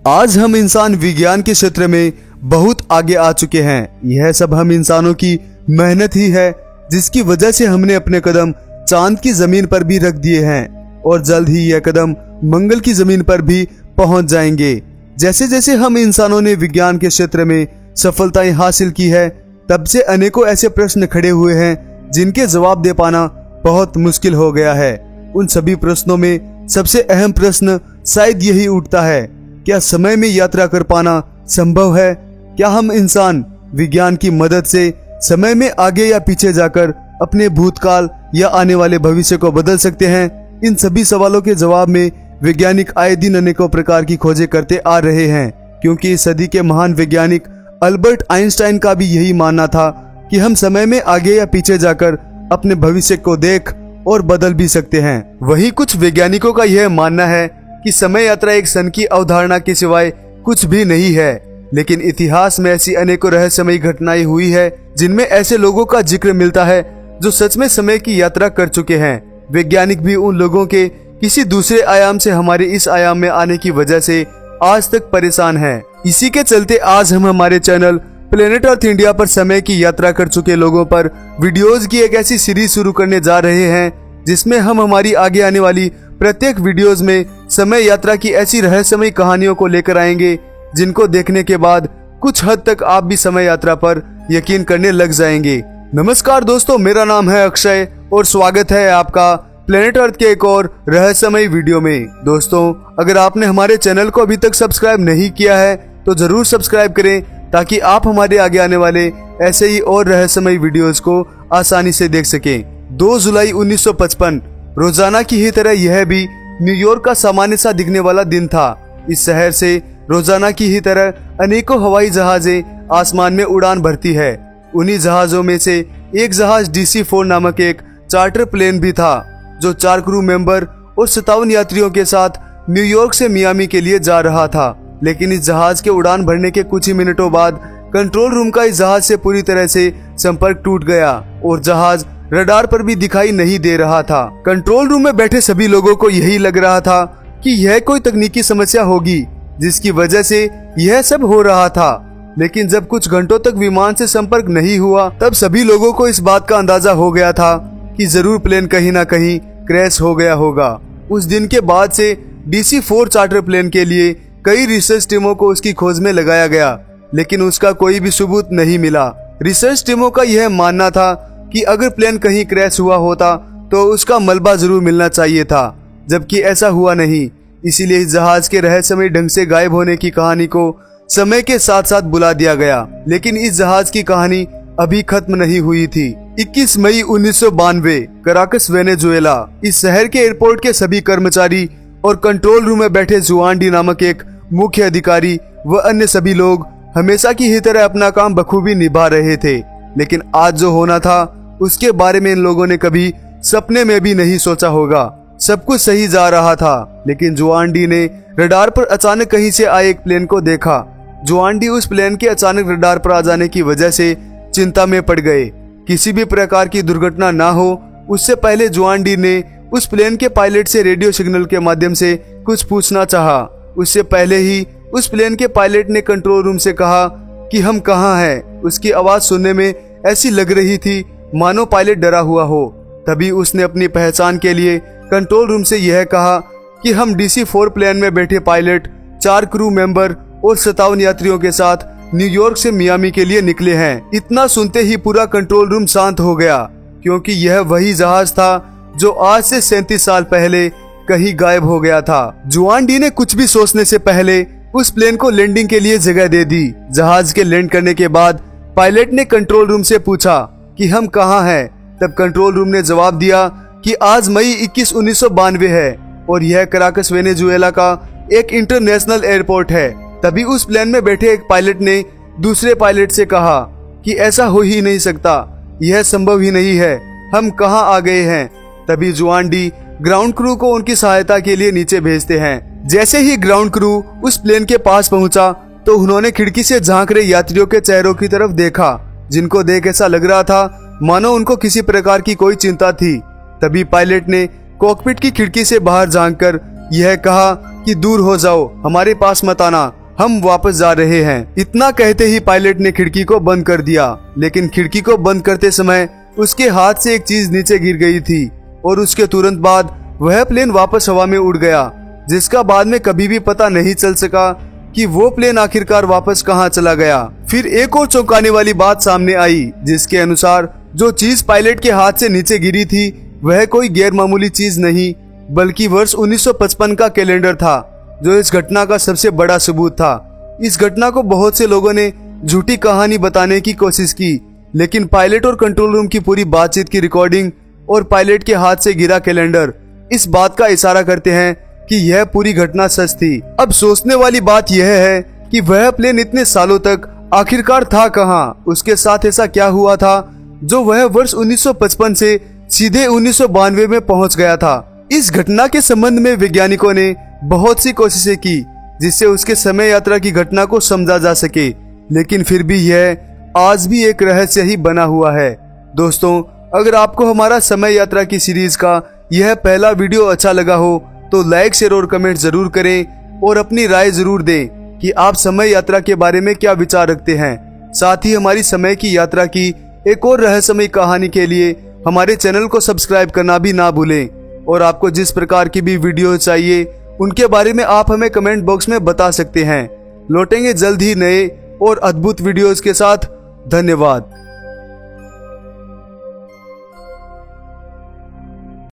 आज हम इंसान विज्ञान के क्षेत्र में बहुत आगे आ चुके हैं। यह सब हम इंसानों की मेहनत ही है, जिसकी वजह से हमने अपने कदम चांद की जमीन पर भी रख दिए हैं और जल्द ही यह कदम मंगल की जमीन पर भी पहुंच जाएंगे। जैसे जैसे हम इंसानों ने विज्ञान के क्षेत्र में सफलताएं हासिल की है, तब से अनेकों ऐसे प्रश्न खड़े हुए हैं जिनके जवाब दे पाना बहुत मुश्किल हो गया है। उन सभी प्रश्नों में सबसे अहम प्रश्न शायद यही उठता है, क्या समय में यात्रा कर पाना संभव है? क्या हम इंसान विज्ञान की मदद से समय में आगे या पीछे जाकर अपने भूतकाल या आने वाले भविष्य को बदल सकते हैं? इन सभी सवालों के जवाब में वैज्ञानिक आए दिन अनेकों प्रकार की खोजें करते आ रहे हैं, क्योंकि इस सदी के महान वैज्ञानिक अल्बर्ट आइंस्टाइन का भी यही मानना था कि हम समय में आगे या पीछे जाकर अपने भविष्य को देख और बदल भी सकते हैं। वहीं कुछ वैज्ञानिकों का यह मानना है कि समय यात्रा एक सन की अवधारणा के सिवाय कुछ भी नहीं है, लेकिन इतिहास में ऐसी अनेकों रहस्यमयी घटनाएं हुई है जिनमें ऐसे लोगों का जिक्र मिलता है जो सच में समय की यात्रा कर चुके हैं। वैज्ञानिक भी उन लोगों के किसी दूसरे आयाम से हमारे इस आयाम में आने की वजह से आज तक परेशान हैं। इसी के चलते आज हम हमारे चैनल प्लेनेट अर्थ इंडिया पर समय की यात्रा कर चुके लोगों पर वीडियोस की एक ऐसी सीरीज शुरू करने जा रहे हैं, जिसमें हम हमारी आगे आने वाली प्रत्येक वीडियोस में समय यात्रा की ऐसी रहस्यमयी कहानियों को लेकर आएंगे जिनको देखने के बाद कुछ हद तक आप भी समय यात्रा पर यकीन करने लग जाएंगे। नमस्कार दोस्तों, मेरा नाम है अक्षय और स्वागत है आपका प्लेनेट अर्थ के एक और रहस्यमयी वीडियो में। दोस्तों, अगर आपने हमारे चैनल को अभी तक सब्सक्राइब नहीं किया है तो जरूर सब्सक्राइब करें, ताकि आप हमारे आगे आने वाले ऐसे ही और रहस्यमयी वीडियोस को आसानी से देख सकें। 2 जुलाई 1955 रोजाना की ही तरह यह भी न्यूयॉर्क का सामान्य सा दिखने वाला दिन था। इस शहर से रोजाना की ही तरह अनेकों हवाई जहाजें आसमान में उड़ान भरती है। उन्हीं जहाजों में से एक जहाज DC-4 नामक एक चार्टर प्लेन भी था, जो 4 क्रू मेंबर और 57 यात्रियों के साथ न्यूयॉर्क से मियामी के लिए जा रहा था। लेकिन इस जहाज के उड़ान भरने के कुछ ही मिनटों बाद कंट्रोल रूम का इस जहाज से पूरी तरह से संपर्क टूट गया और जहाज रडार पर भी दिखाई नहीं दे रहा था। कंट्रोल रूम में बैठे सभी लोगों को यही लग रहा था कि यह कोई तकनीकी समस्या होगी जिसकी वजह से यह सब हो रहा था। लेकिन जब कुछ घंटों तक विमान से संपर्क नहीं हुआ, तब सभी लोगों को इस बात का अंदाजा हो गया था कि जरूर प्लेन कहीं ना कहीं क्रैश हो गया होगा। उस दिन के बाद से DC-4 चार्टर प्लेन के लिए कई रिसर्च टीमों को उसकी खोज में लगाया गया, लेकिन उसका कोई भी सबूत नहीं मिला। रिसर्च टीमों का यह मानना था कि अगर प्लेन कहीं क्रैश हुआ होता तो उसका मलबा जरूर मिलना चाहिए था, जबकि ऐसा हुआ नहीं। इसीलिए इस जहाज के रहस्यमय ढंग से गायब होने की कहानी को समय के साथ साथ बुला दिया गया। लेकिन इस जहाज की कहानी अभी खत्म नहीं हुई थी। 21 मई 1992 कराकस वेनेजुएला। इस शहर के एयरपोर्ट के सभी कर्मचारी और कंट्रोल रूम में बैठे जुआन डी नामक एक मुख्य अधिकारी व अन्य सभी लोग हमेशा की ही तरह अपना काम बखूबी निभा रहे थे। लेकिन आज जो होना था उसके बारे में इन लोगों ने कभी सपने में भी नहीं सोचा होगा। सब कुछ सही जा रहा था, लेकिन जुआन डी ने रडार पर अचानक कहीं से आए एक प्लेन को देखा। जुआन डी उस प्लेन के अचानक रडार पर आ जाने की वजह से चिंता में पड़ गए। किसी भी प्रकार की दुर्घटना ना हो उससे पहले जुआन डी ने उस प्लेन के पायलट से रेडियो सिग्नल के माध्यम से कुछ पूछना चाहा। उससे पहले ही उस प्लेन के पायलट ने कंट्रोल रूम से कहा कि हम कहाँ हैं। उसकी आवाज सुनने में ऐसी लग रही थी मानो पायलट डरा हुआ हो। तभी उसने अपनी पहचान के लिए कंट्रोल रूम से यह कहा कि हम DC-4 प्लेन में बैठे पायलट, 4 क्रू मेंबर और 57 यात्रियों के साथ न्यूयॉर्क से मियामी के लिए निकले हैं। इतना सुनते ही पूरा कंट्रोल रूम शांत हो गया, क्योंकि यह वही जहाज था जो आज से 37 साल पहले कहीं गायब हो गया था। जुआन डी ने कुछ भी सोचने से पहले उस प्लेन को लैंडिंग के लिए जगह दे दी। जहाज के लैंड करने के बाद पायलट ने कंट्रोल रूम से पूछा कि हम कहाँ हैं। तब कंट्रोल रूम ने जवाब दिया कि आज मई 21, 1992 है और यह कराकस वेनेजुएला का एक इंटरनेशनल एयरपोर्ट है। तभी उस प्लेन में बैठे एक पायलट ने दूसरे पायलट से कहा कि ऐसा हो ही नहीं सकता, यह संभव ही नहीं है, हम कहाँ आ गए हैं। तभी जुआन डी ग्राउंड क्रू को उनकी सहायता के लिए नीचे भेजते हैं। जैसे ही ग्राउंड क्रू उस प्लेन के पास पहुंचा तो उन्होंने खिड़की से झांक रहे यात्रियों के चेहरों की तरफ देखा, जिनको देख ऐसा लग रहा था मानो उनको किसी प्रकार की कोई चिंता थी। तभी पायलट ने कॉकपिट की खिड़की से बाहर झांककर यह कहा कि कि दूर हो जाओ, हमारे पास मत आना, हम वापस जा रहे हैं। इतना कहते ही पायलट ने खिड़की को बंद कर दिया, लेकिन खिड़की को बंद करते समय उसके हाथ से एक चीज नीचे गिर गई थी और उसके तुरंत बाद वह प्लेन वापस हवा में उड़ गया, जिसका बाद में कभी भी पता नहीं चल सका कि वो प्लेन आखिरकार वापस कहाँ चला गया। फिर एक और चौंकाने वाली बात सामने आई, जिसके अनुसार जो चीज पायलट के हाथ से नीचे गिरी थी वह कोई गैर मामूली चीज नहीं बल्कि वर्ष 1955 का कैलेंडर था, जो इस घटना का सबसे बड़ा सबूत था। इस घटना को बहुत से लोगों ने झूठी कहानी बताने की कोशिश की, लेकिन पायलट और कंट्रोल रूम की पूरी बातचीत की रिकॉर्डिंग और पायलट के हाथ से गिरा कैलेंडर इस बात का इशारा करते हैं कि यह पूरी घटना सच थी। अब सोचने वाली बात यह है कि वह प्लेन इतने सालों तक आखिरकार था कहाँ, उसके साथ ऐसा क्या हुआ था जो वह वर्ष 1955 से सीधे 1992 में पहुंच गया था। इस घटना के संबंध में वैज्ञानिकों ने बहुत सी कोशिशें की जिससे उसके समय यात्रा की घटना को समझा जा सके, लेकिन फिर भी यह आज भी एक रहस्य ही बना हुआ है। दोस्तों, अगर आपको हमारा समय यात्रा की सीरीज का यह पहला वीडियो अच्छा लगा हो तो लाइक, शेयर और कमेंट जरूर करें और अपनी राय जरूर दें कि आप समय यात्रा के बारे में क्या विचार रखते हैं। साथ ही हमारी समय की यात्रा की एक और रहस्यमयी कहानी के लिए हमारे चैनल को सब्सक्राइब करना भी ना भूलें। और आपको जिस प्रकार की भी वीडियो चाहिए उनके बारे में आप हमें कमेंट बॉक्स में बता सकते हैं। लौटेंगे जल्द ही नए और अद्भुत वीडियोस के साथ। धन्यवाद।